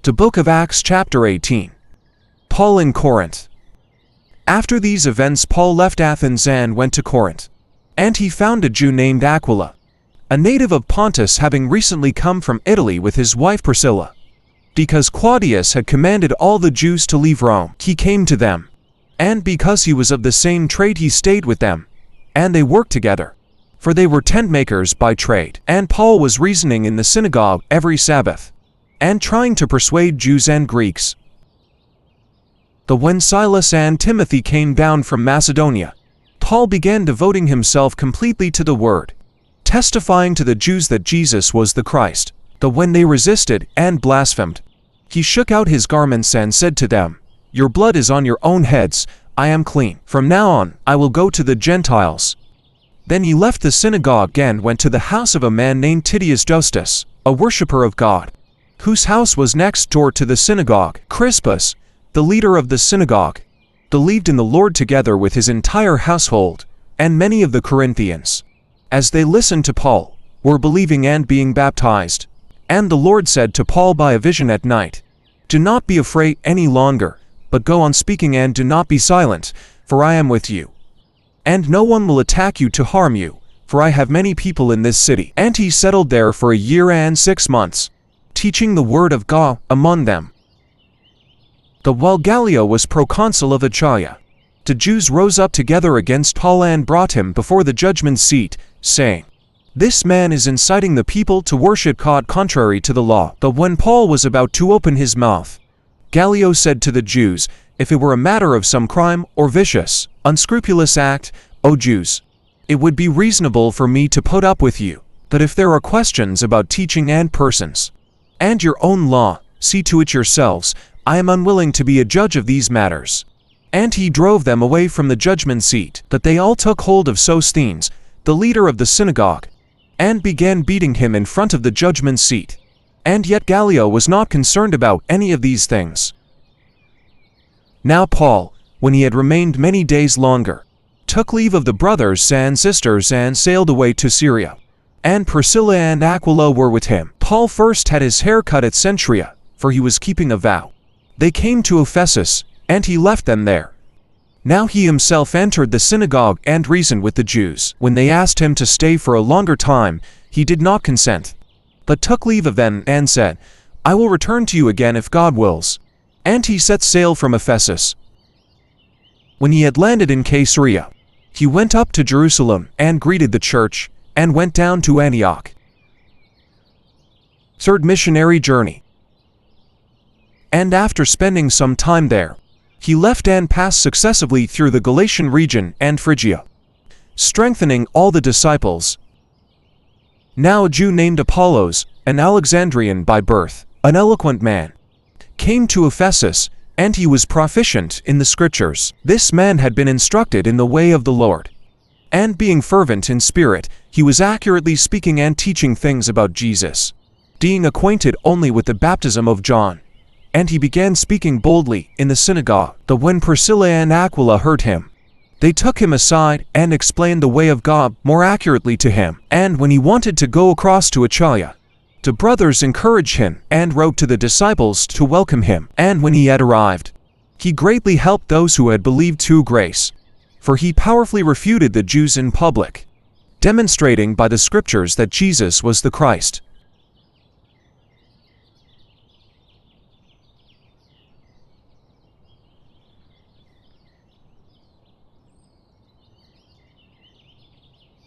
The Book of Acts chapter 18. Paul in Corinth. After these events Paul left Athens and went to Corinth. And he found a Jew named Aquila, a native of Pontus, having recently come from Italy with his wife Priscilla. Because Claudius had commanded all the Jews to leave Rome, he came to them. And because he was of the same trade he stayed with them, and they worked together. For they were tent makers by trade. And Paul was reasoning in the synagogue every Sabbath, and trying to persuade Jews and Greeks. But when Silas and Timothy came down from Macedonia, Paul began devoting himself completely to the word, testifying to the Jews that Jesus was the Christ. But when they resisted and blasphemed, he shook out his garments and said to them, "Your blood is on your own heads, I am clean. From now on, I will go to the Gentiles." Then he left the synagogue and went to the house of a man named Titius Justus, a worshipper of God, whose house was next door to the synagogue. Crispus, the leader of the synagogue, believed in the Lord together with his entire household, and many of the Corinthians, as they listened to Paul, were believing and being baptized. And the Lord said to Paul by a vision at night, "Do not be afraid any longer, but go on speaking and do not be silent, for I am with you. And no one will attack you to harm you, for I have many people in this city." And he settled there for 1 year and 6 months, teaching the word of God among them. But while Gallio was proconsul of Achaia, the Jews rose up together against Paul and brought him before the judgment seat, saying, "This man is inciting the people to worship God contrary to the law." But when Paul was about to open his mouth, Gallio said to the Jews, "If it were a matter of some crime or vicious, unscrupulous act, O Jews, it would be reasonable for me to put up with you. But if there are questions about teaching and persons, and your own law, see to it yourselves. I am unwilling to be a judge of these matters." And he drove them away from the judgment seat. But they all took hold of Sosthenes, the leader of the synagogue, and began beating him in front of the judgment seat. And yet Gallio was not concerned about any of these things. Now Paul, when he had remained many days longer, took leave of the brothers and sisters and sailed away to Syria. And Priscilla and Aquila were with him. Paul first had his hair cut at Cenchrea, for he was keeping a vow. They came to Ephesus, and he left them there. Now he himself entered the synagogue and reasoned with the Jews. When they asked him to stay for a longer time, he did not consent, but took leave of them and said, "I will return to you again if God wills." And he set sail from Ephesus. When he had landed in Caesarea, he went up to Jerusalem and greeted the church, and went down to Antioch. Third missionary journey. And after spending some time there, he left and passed successively through the Galatian region and Phrygia, strengthening all the disciples. Now a Jew named Apollos, an Alexandrian by birth, an eloquent man, came to Ephesus, and he was proficient in the Scriptures. This man had been instructed in the way of the Lord, and being fervent in spirit, he was accurately speaking and teaching things about Jesus, being acquainted only with the baptism of John. And he began speaking boldly in the synagogue. But when Priscilla and Aquila heard him, they took him aside and explained the way of God more accurately to him. And when he wanted to go across to Achaia, the brothers encouraged him and wrote to the disciples to welcome him. And when he had arrived, he greatly helped those who had believed through grace, for he powerfully refuted the Jews in public, demonstrating by the Scriptures that Jesus was the Christ.